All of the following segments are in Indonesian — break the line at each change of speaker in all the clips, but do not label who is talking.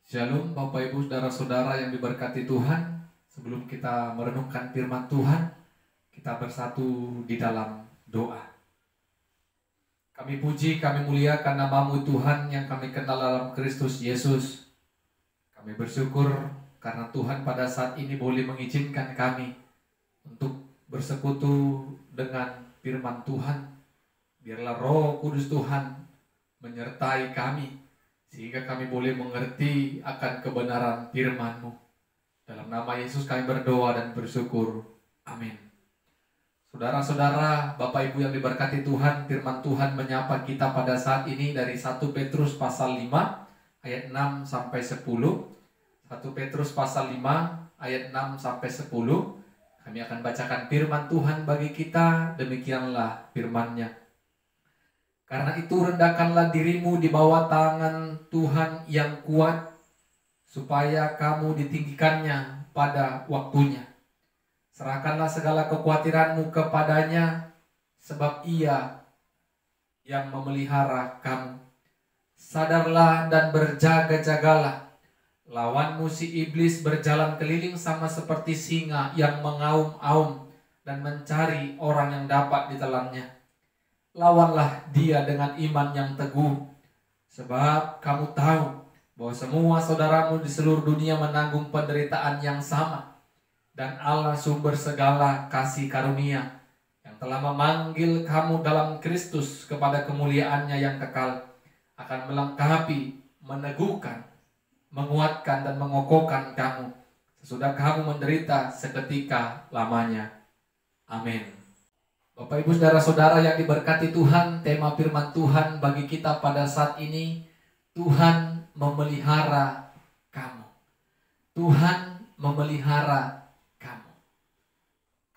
Shalom Bapak Ibu Saudara-saudara yang diberkati Tuhan. Sebelum kita merenungkan firman Tuhan, kita bersatu di dalam doa. Kami puji, kami muliakan nama-Mu Tuhan yang kami kenal dalam Kristus Yesus. Kami bersyukur karena Tuhan pada saat ini boleh mengizinkan kami untuk bersekutu dengan firman Tuhan. Biarlah Roh Kudus Tuhan menyertai kami, sehingga kami boleh mengerti akan kebenaran firman-Mu. Dalam nama Yesus kami berdoa dan bersyukur. Amin. Saudara-saudara, Bapak Ibu yang diberkati Tuhan, firman Tuhan menyapa kita pada saat ini dari 1 Petrus pasal 5 ayat 6 sampai 10. 1 Petrus pasal 5 ayat 6 sampai 10. Kami akan bacakan firman Tuhan bagi kita. Demikianlah firman-Nya. Karena itu rendahkanlah dirimu di bawah tangan Tuhan yang kuat, supaya kamu ditinggikannya pada waktunya. Serahkanlah segala kekhawatiranmu kepadanya, sebab Ia yang memelihara kamu. Sadarlah dan berjaga-jagalah. Lawanmu si iblis berjalan keliling sama seperti singa yang mengaum-aum dan mencari orang yang dapat ditelannya. Lawanlah dia dengan iman yang teguh, sebab kamu tahu bahwa semua saudaramu di seluruh dunia menanggung penderitaan yang sama. Dan Allah sumber segala kasih karunia, yang telah memanggil kamu dalam Kristus kepada kemuliaan-Nya yang kekal, akan melengkapi, meneguhkan, menguatkan dan mengokohkan kamu sesudah kamu menderita seketika lamanya. Amin. Bapak Ibu Saudara-saudara yang diberkati Tuhan, tema firman Tuhan bagi kita pada saat ini, Tuhan memelihara kamu. Tuhan memelihara kamu.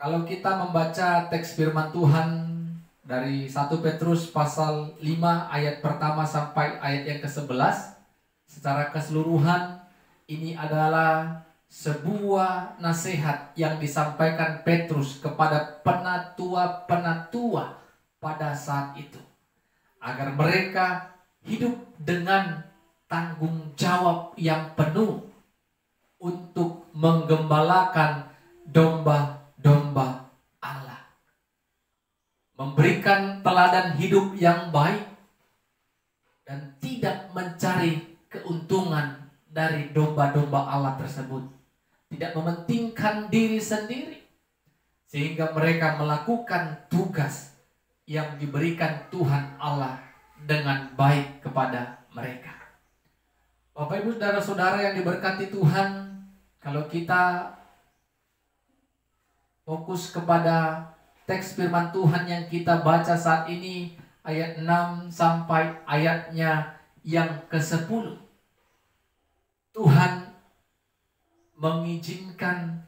Kalau kita membaca teks firman Tuhan dari 1 Petrus pasal 5 ayat pertama sampai ayat yang ke-11, secara keseluruhan ini adalah sebuah nasihat yang disampaikan Petrus kepada penatua-penatua pada saat itu, agar mereka hidup dengan tanggung jawab yang penuh untuk menggembalakan domba-domba Allah, memberikan teladan hidup yang baik, dan tidak mencari keuntungan dari domba-domba Allah tersebut. Tidak mementingkan diri sendiri, sehingga mereka melakukan tugas yang diberikan Tuhan Allah dengan baik kepada mereka. Bapak Ibu Saudara-saudara yang diberkati Tuhan, kalau kita fokus kepada teks firman Tuhan yang kita baca saat ini, ayat 6 sampai ayatnya yang ke-10, Tuhan mengizinkan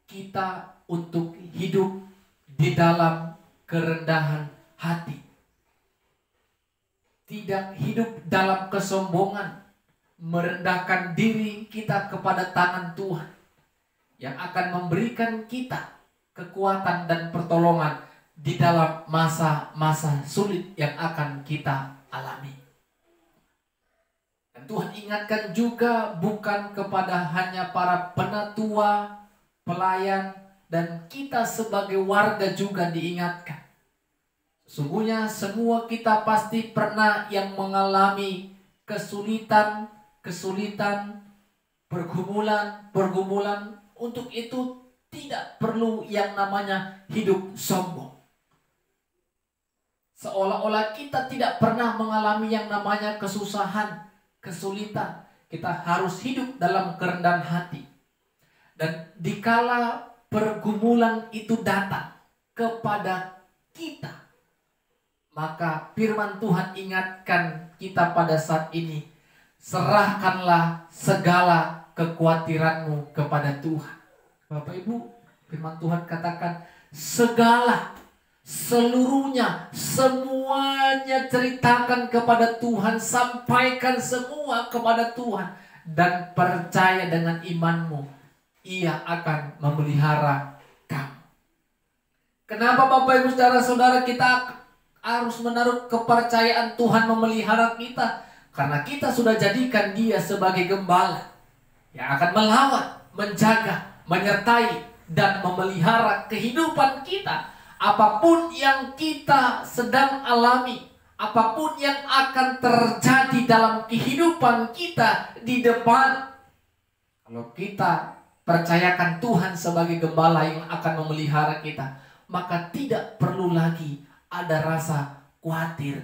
kita untuk hidup di dalam kerendahan hati. Tidak hidup dalam kesombongan, merendahkan diri kita kepada tangan Tuhan yang akan memberikan kita kekuatan dan pertolongan di dalam masa-masa sulit yang akan kita alami. Tuhan ingatkan juga bukan kepada hanya para penatua, pelayan, dan kita sebagai warga juga diingatkan. Sesungguhnya semua kita pasti pernah yang mengalami kesulitan, pergumulan. Untuk itu tidak perlu yang namanya hidup sombong. Seolah-olah kita tidak pernah mengalami yang namanya kesusahan, kesulitan. Kita harus hidup dalam kerendahan hati. Dan dikala pergumulan itu datang kepada kita, maka firman Tuhan ingatkan kita pada saat ini, serahkanlah segala kekhawatiranmu kepada Tuhan. Bapak Ibu, firman Tuhan katakan segala, seluruhnya, semuanya ceritakan kepada Tuhan, sampaikan semua kepada Tuhan, dan percaya dengan imanmu, Ia akan memelihara kamu. Kenapa Bapak Ibu Saudara-saudara kita harus menaruh kepercayaan Tuhan memelihara kita? Karena kita sudah jadikan Dia sebagai gembala yang akan melawan, menjaga, menyertai, dan memelihara kehidupan kita. Apapun yang kita sedang alami, apapun yang akan terjadi dalam kehidupan kita di depan, kalau kita percayakan Tuhan sebagai gembala yang akan memelihara kita, maka tidak perlu lagi ada rasa khawatir,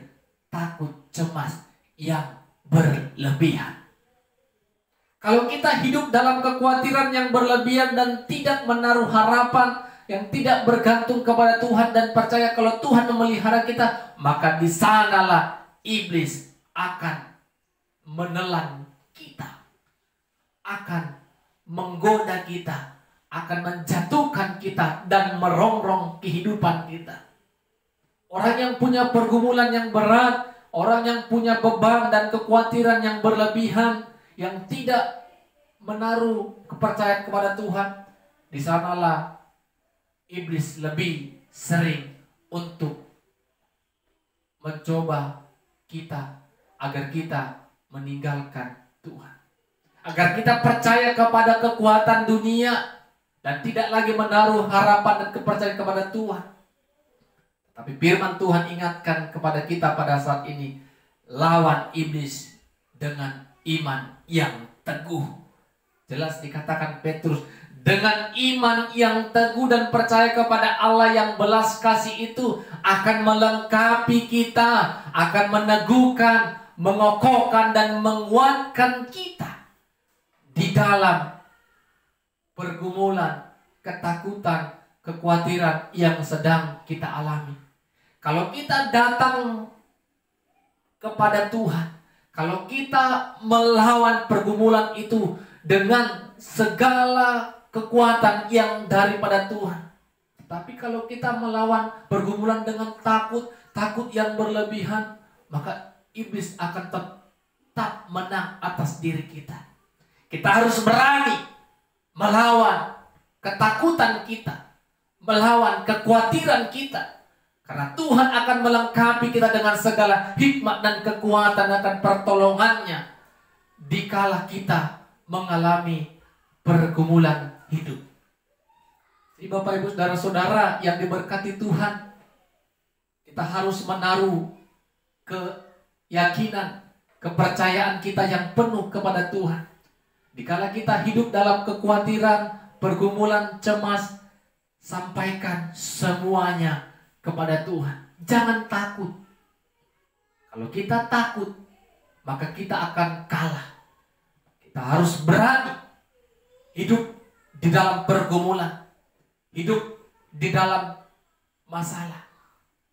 takut, cemas yang berlebihan. Kalau kita hidup dalam kekhawatiran yang berlebihan dan tidak menaruh harapan, yang tidak bergantung kepada Tuhan dan percaya kalau Tuhan memelihara kita, maka di sanalah iblis akan menelan kita, akan menggoda kita, akan menjatuhkan kita dan merongrong kehidupan kita. Orang yang punya pergumulan yang berat, orang yang punya beban dan kekhawatiran yang berlebihan, yang tidak menaruh kepercayaan kepada Tuhan, di sanalah iblis lebih sering untuk mencoba kita agar kita meninggalkan Tuhan, agar kita percaya kepada kekuatan dunia dan tidak lagi menaruh harapan dan kepercayaan kepada Tuhan. Tapi firman Tuhan ingatkan kepada kita pada saat ini, lawan iblis dengan iman yang teguh. Jelas dikatakan Petrus, dengan iman yang teguh dan percaya kepada Allah yang belas kasih itu akan melengkapi kita, akan meneguhkan, mengokohkan dan menguatkan kita di dalam pergumulan, ketakutan, kekhawatiran yang sedang kita alami. Kalau kita datang kepada Tuhan, kalau kita melawan pergumulan itu dengan segala kekuatan yang daripada Tuhan. Tapi kalau kita melawan pergumulan dengan takut yang berlebihan, maka iblis akan tetap menang atas diri kita. Kita harus berani melawan ketakutan kita, melawan kekhawatiran kita. Karena Tuhan akan melengkapi kita dengan segala hikmat dan kekuatan akan pertolongannya dikala kita mengalami pergumulan hidup. Jadi Bapak Ibu Saudara-saudara yang diberkati Tuhan, kita harus menaruh keyakinan, kepercayaan kita yang penuh kepada Tuhan. Dikala kita hidup dalam kekhawatiran, pergumulan, cemas, sampaikan semuanya kepada Tuhan. Jangan takut. Kalau kita takut, maka kita akan kalah. Kita harus berani hidup di dalam pergumulan, hidup di dalam masalah.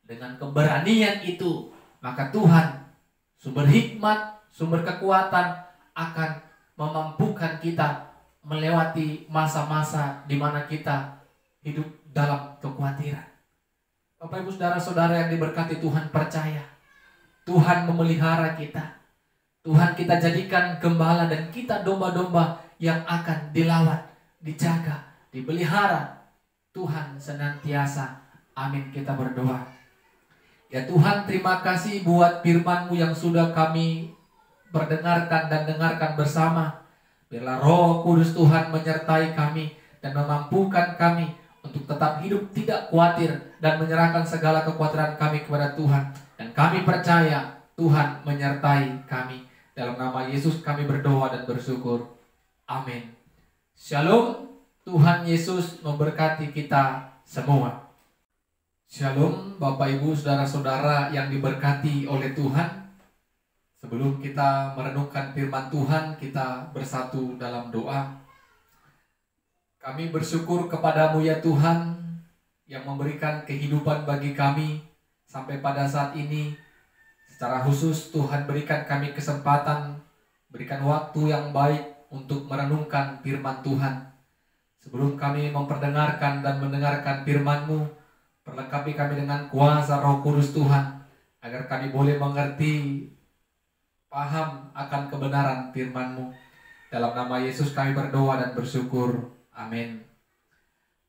Dengan keberanian itu, maka Tuhan, sumber hikmat, sumber kekuatan, akan memampukan kita melewati masa-masa di mana kita hidup dalam kekhawatiran. Bapak Ibu Saudara-saudara yang diberkati Tuhan, percaya Tuhan memelihara kita. Tuhan kita jadikan gembala dan kita domba-domba yang akan dilawan, dijaga, dipelihara Tuhan senantiasa. Amin, kita berdoa. Ya Tuhan, terima kasih buat firman-Mu yang sudah kami perdengarkan dan dengarkan bersama. Biarlah Roh Kudus Tuhan menyertai kami dan memampukan kami untuk tetap hidup tidak khawatir dan menyerahkan segala kekhawatiran kami kepada Tuhan. Dan kami percaya Tuhan menyertai kami. Dalam nama Yesus kami berdoa dan bersyukur. Amin. Shalom. Tuhan Yesus memberkati kita semua. Shalom Bapak Ibu Saudara-saudara yang diberkati oleh Tuhan. Sebelum kita merenungkan firman Tuhan, kita bersatu dalam doa. Kami bersyukur kepadamu ya Tuhan, yang memberikan kehidupan bagi kami sampai pada saat ini. Secara khusus Tuhan berikan kami kesempatan, berikan waktu yang baik untuk merenungkan firman Tuhan. Sebelum kami memperdengarkan dan mendengarkan firman-Mu, perlengkapi kami dengan kuasa Roh Kudus Tuhan, agar kami boleh mengerti, paham akan kebenaran firman-Mu. Dalam nama Yesus kami berdoa dan bersyukur. Amin.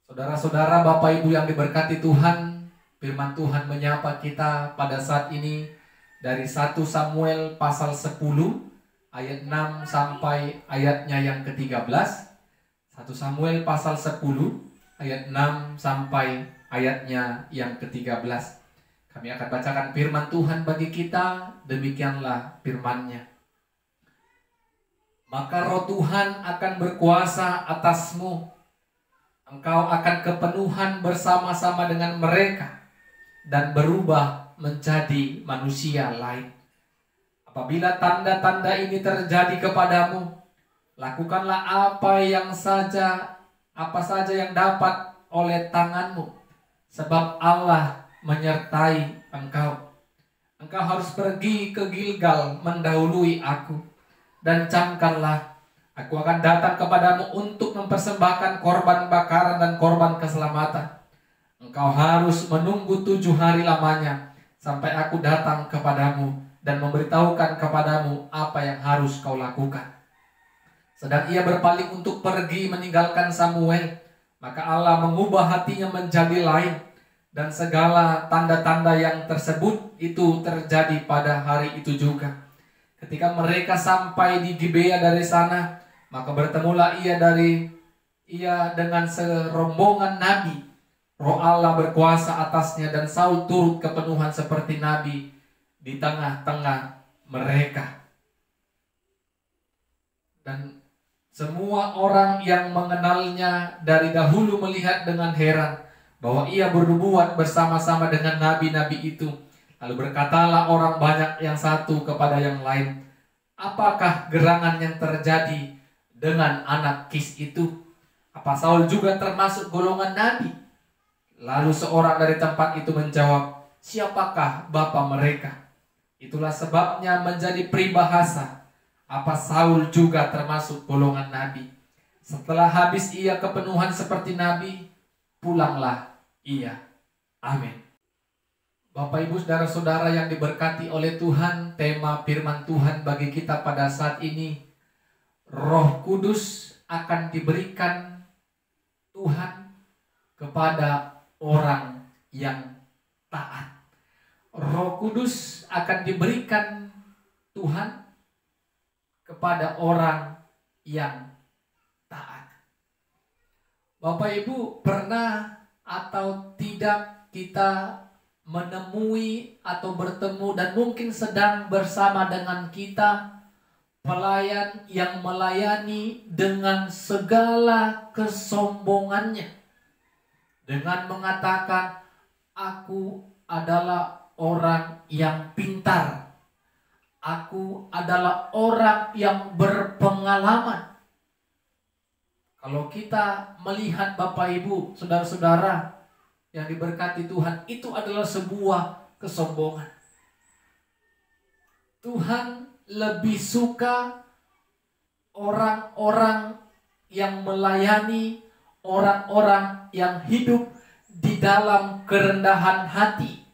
Saudara-saudara, Bapak Ibu yang diberkati Tuhan, firman Tuhan menyapa kita pada saat ini dari 1 Samuel pasal 10 ayat 6 sampai ayatnya yang ke-13. 1 Samuel pasal 10 ayat 6 sampai ayatnya yang ke-13. Kami akan bacakan firman Tuhan bagi kita. Demikianlah firman-Nya. Maka roh Tuhan akan berkuasa atasmu. Engkau akan kepenuhan bersama-sama dengan mereka dan berubah menjadi manusia lain. Apabila tanda-tanda ini terjadi kepadamu, lakukanlah apa saja yang dapat oleh tanganmu, sebab Allah menyertai engkau. Engkau harus pergi ke Gilgal mendahului aku, dan camkanlah, aku akan datang kepadamu untuk mempersembahkan korban bakaran dan korban keselamatan. Engkau harus menunggu 7 hari lamanya, sampai aku datang kepadamu dan memberitahukan kepadamu apa yang harus kau lakukan. Sedang ia berpaling untuk pergi meninggalkan Samuel, maka Allah mengubah hatinya menjadi lain, dan segala tanda-tanda yang tersebut itu terjadi pada hari itu juga. Ketika mereka sampai di Gibea dari sana, maka bertemulah ia dengan serombongan nabi. Roh Allah berkuasa atasnya, dan Saul turut kepenuhan seperti nabi di tengah-tengah mereka. Dan semua orang yang mengenalnya dari dahulu melihat dengan heran bahwa ia bernubuat bersama-sama dengan nabi-nabi itu. Lalu berkatalah orang banyak yang satu kepada yang lain, apakah gerangan yang terjadi dengan anak Kis itu? Apa Saul juga termasuk golongan nabi? Lalu seorang dari tempat itu menjawab, siapakah bapa mereka? Itulah sebabnya menjadi peribahasa, apa Saul juga termasuk golongan nabi? Setelah habis ia kepenuhan seperti nabi, pulanglah ia. Amin. Bapak Ibu saudara-saudara yang diberkati oleh Tuhan, tema firman Tuhan bagi kita pada saat ini, Roh Kudus akan diberikan Tuhan kepada orang yang taat. Roh Kudus akan diberikan Tuhan kepada orang yang taat. Bapak Ibu, pernah atau tidak kita menemui atau bertemu dan mungkin sedang bersama dengan kita pelayan yang melayani dengan segala kesombongannya, dengan mengatakan, aku adalah orang yang pintar, aku adalah orang yang berpengalaman. Kalau kita melihat Bapak Ibu, saudara-saudara yang diberkati Tuhan, itu adalah sebuah kesombongan. Tuhan lebih suka orang-orang yang melayani, orang-orang yang hidup di dalam kerendahan hati,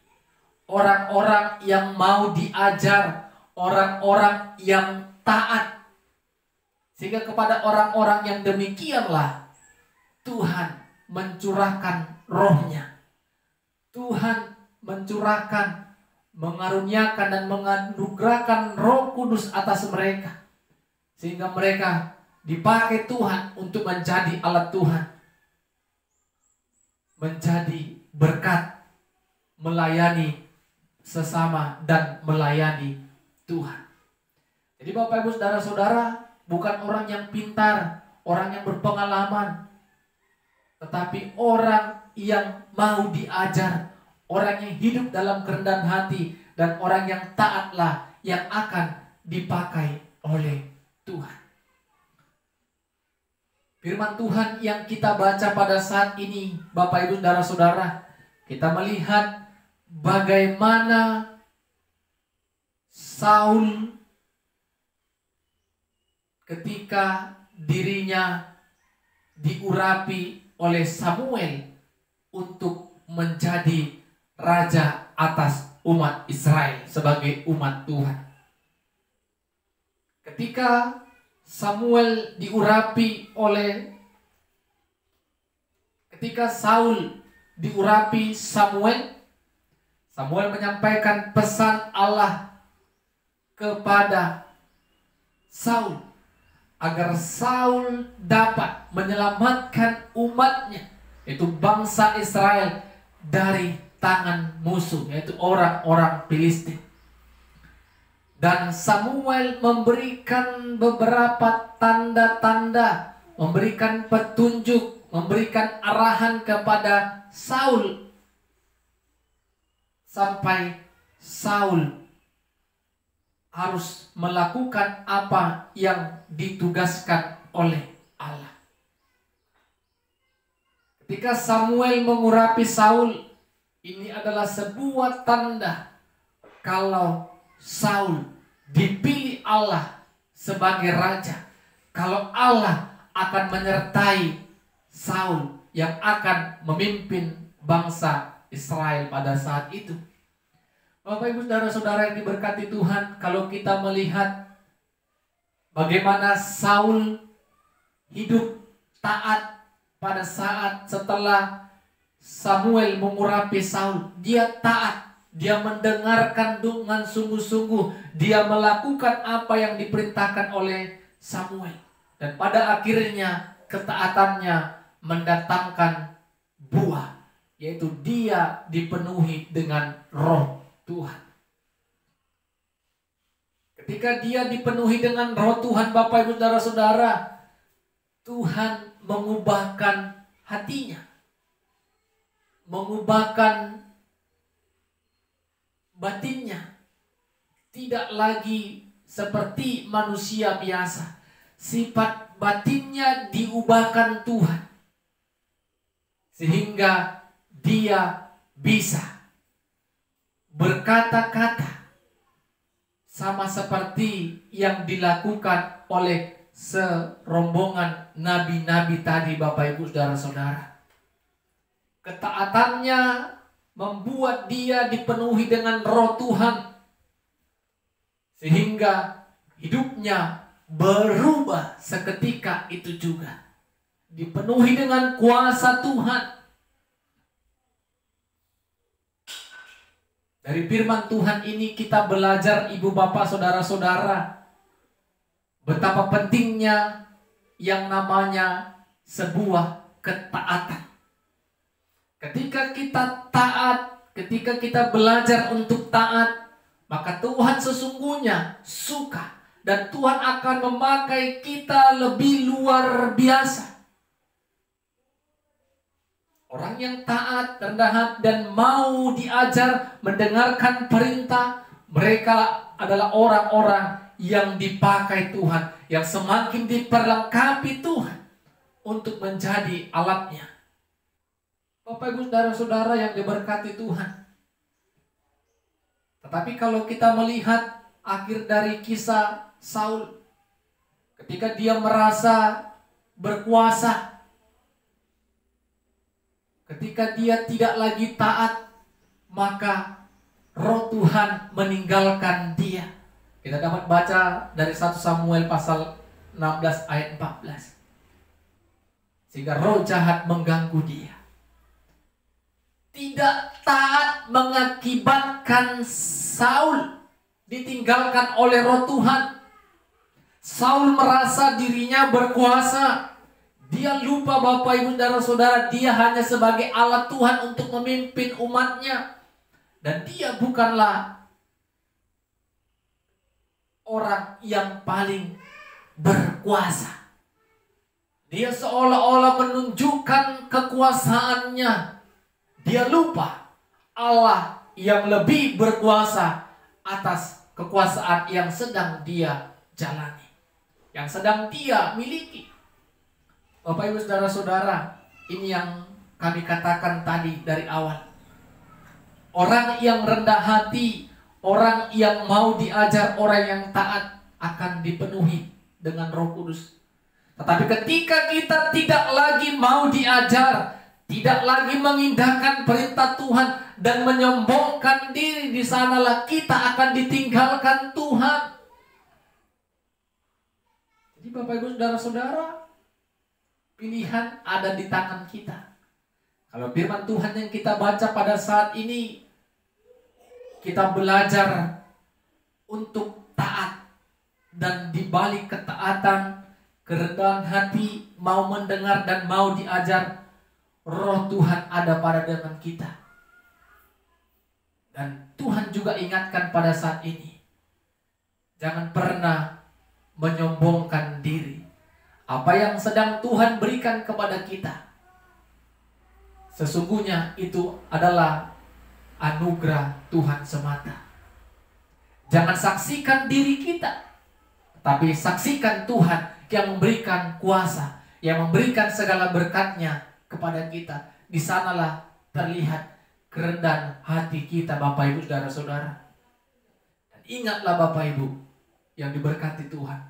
orang-orang yang mau diajar, orang-orang yang taat. Sehingga kepada orang-orang yang demikianlah Tuhan mencurahkan rohnya. Tuhan mencurahkan, mengaruniakan dan menganugerahkan Roh Kudus atas mereka, sehingga mereka dipakai Tuhan untuk menjadi alat Tuhan, menjadi berkat, melayani sesama dan melayani Tuhan. Jadi Bapak Ibu saudara-saudara, bukan orang yang pintar, orang yang berpengalaman, tetapi orang yang mau diajar, orang yang hidup dalam kerendahan hati, dan orang yang taatlah yang akan dipakai oleh Tuhan. Firman Tuhan yang kita baca pada saat ini, Bapak Ibu saudara-saudara, kita melihat bagaimana Saul ketika dirinya diurapi oleh Samuel untuk menjadi raja atas umat Israel sebagai umat Tuhan. Ketika ketika Saul diurapi Samuel menyampaikan pesan Allah kepada Saul, agar Saul dapat menyelamatkan umatnya, yaitu bangsa Israel, dari tangan musuh, yaitu orang-orang Filistin. Dan Samuel memberikan beberapa tanda-tanda, memberikan petunjuk, memberikan arahan kepada Saul, sampai Saul harus melakukan apa yang ditugaskan oleh Allah. Ketika Samuel mengurapi Saul, ini adalah sebuah tanda kalau Saul dipilih Allah sebagai raja, kalau Allah akan menyertai Saul yang akan memimpin bangsa Israel pada saat itu. Bapak Ibu saudara-saudara yang diberkati Tuhan, kalau kita melihat bagaimana Saul hidup taat pada saat setelah Samuel mengurapi Saul, dia taat. Dia mendengarkan dengan sungguh-sungguh. Dia melakukan apa yang diperintahkan oleh Samuel. Dan pada akhirnya ketaatannya mendatangkan buah, yaitu dia dipenuhi dengan Roh Tuhan. Ketika dia dipenuhi dengan Roh Tuhan, Bapak Ibu saudara-saudara, Tuhan mengubahkan hatinya, mengubahkan batinnya, tidak lagi seperti manusia biasa. Sifat batinnya diubahkan Tuhan, sehingga dia bisa berkata-kata sama seperti yang dilakukan oleh serombongan nabi-nabi tadi, Bapak Ibu saudara-saudara. Ketaatannya membuat dia dipenuhi dengan Roh Tuhan, sehingga hidupnya berubah seketika itu juga, dipenuhi dengan kuasa Tuhan. Dari firman Tuhan ini kita belajar, ibu bapak saudara-saudara, betapa pentingnya yang namanya sebuah ketaatan. Ketika kita taat, ketika kita belajar untuk taat, maka Tuhan sesungguhnya suka, dan Tuhan akan memakai kita lebih luar biasa. Orang yang taat, rendah hati, dan mau diajar, mendengarkan perintah, mereka adalah orang-orang yang dipakai Tuhan, yang semakin diperlengkapi Tuhan untuk menjadi alatnya. Bapak Ibu saudara-saudara yang diberkati Tuhan. Tetapi kalau kita melihat akhir dari kisah Saul, ketika dia merasa berkuasa, ketika dia tidak lagi taat, maka Roh Tuhan meninggalkan dia. Kita dapat baca dari 1 Samuel pasal 16 ayat 14. Sehingga roh jahat mengganggu dia. Tidak taat mengakibatkan Saul ditinggalkan oleh Roh Tuhan. Saul merasa dirinya berkuasa. Dia lupa, Bapak Ibu saudara-saudara, dia hanya sebagai alat Tuhan untuk memimpin umatnya. Dan dia bukanlah orang yang paling berkuasa. Dia seolah-olah menunjukkan kekuasaannya. Dia lupa Allah yang lebih berkuasa atas kekuasaan yang sedang dia jalani, yang sedang dia miliki. Bapak Ibu saudara-saudara, ini yang kami katakan tadi dari awal. Orang yang rendah hati, orang yang mau diajar, orang yang taat akan dipenuhi dengan Roh Kudus. Tetapi ketika kita tidak lagi mau diajar, tidak lagi mengindahkan perintah Tuhan dan menyombongkan diri, di sanalah kita akan ditinggalkan Tuhan. Jadi Bapak Ibu saudara-saudara, pilihan ada di tangan kita. Kalau firman Tuhan yang kita baca pada saat ini, kita belajar untuk taat dan di balik ketaatan, kerendahan hati, mau mendengar dan mau diajar, Roh Tuhan ada pada dalam kita. Dan Tuhan juga ingatkan pada saat ini, jangan pernah menyombongkan diri. Apa yang sedang Tuhan berikan kepada kita, sesungguhnya itu adalah anugerah Tuhan semata. Jangan saksikan diri kita, tapi saksikan Tuhan yang memberikan kuasa, yang memberikan segala berkat-Nya kepada kita. Di sanalah terlihat kerendahan hati kita, Bapak Ibu Saudara-saudara. Dan ingatlah Bapak Ibu yang diberkati Tuhan,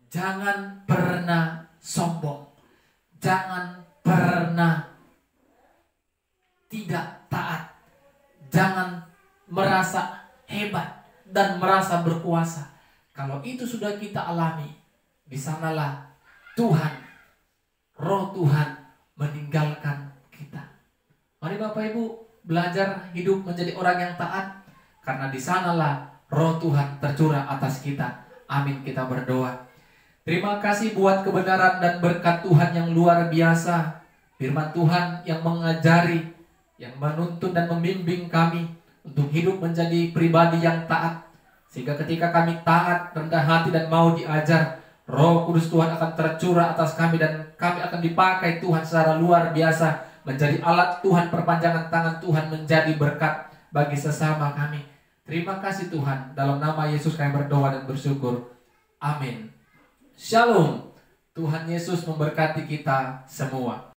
jangan pernah sombong, jangan pernah tidak taat, jangan merasa hebat dan merasa berkuasa. Kalau itu sudah kita alami, di sanalah Tuhan, Roh Tuhan meninggalkan kita. Mari Bapak Ibu belajar hidup menjadi orang yang taat, karena di sanalah Roh Tuhan tercurah atas kita. Amin, kita berdoa. Terima kasih buat kebenaran dan berkat Tuhan yang luar biasa. Firman Tuhan yang mengajari, yang menuntun dan membimbing kami untuk hidup menjadi pribadi yang taat. Sehingga ketika kami taat, rendah hati dan mau diajar, Roh Kudus Tuhan akan tercurah atas kami dan kami akan dipakai Tuhan secara luar biasa, menjadi alat Tuhan, perpanjangan tangan Tuhan, menjadi berkat bagi sesama kami. Terima kasih Tuhan, dalam nama Yesus kami berdoa dan bersyukur. Amin. Shalom. Tuhan Yesus memberkati kita semua.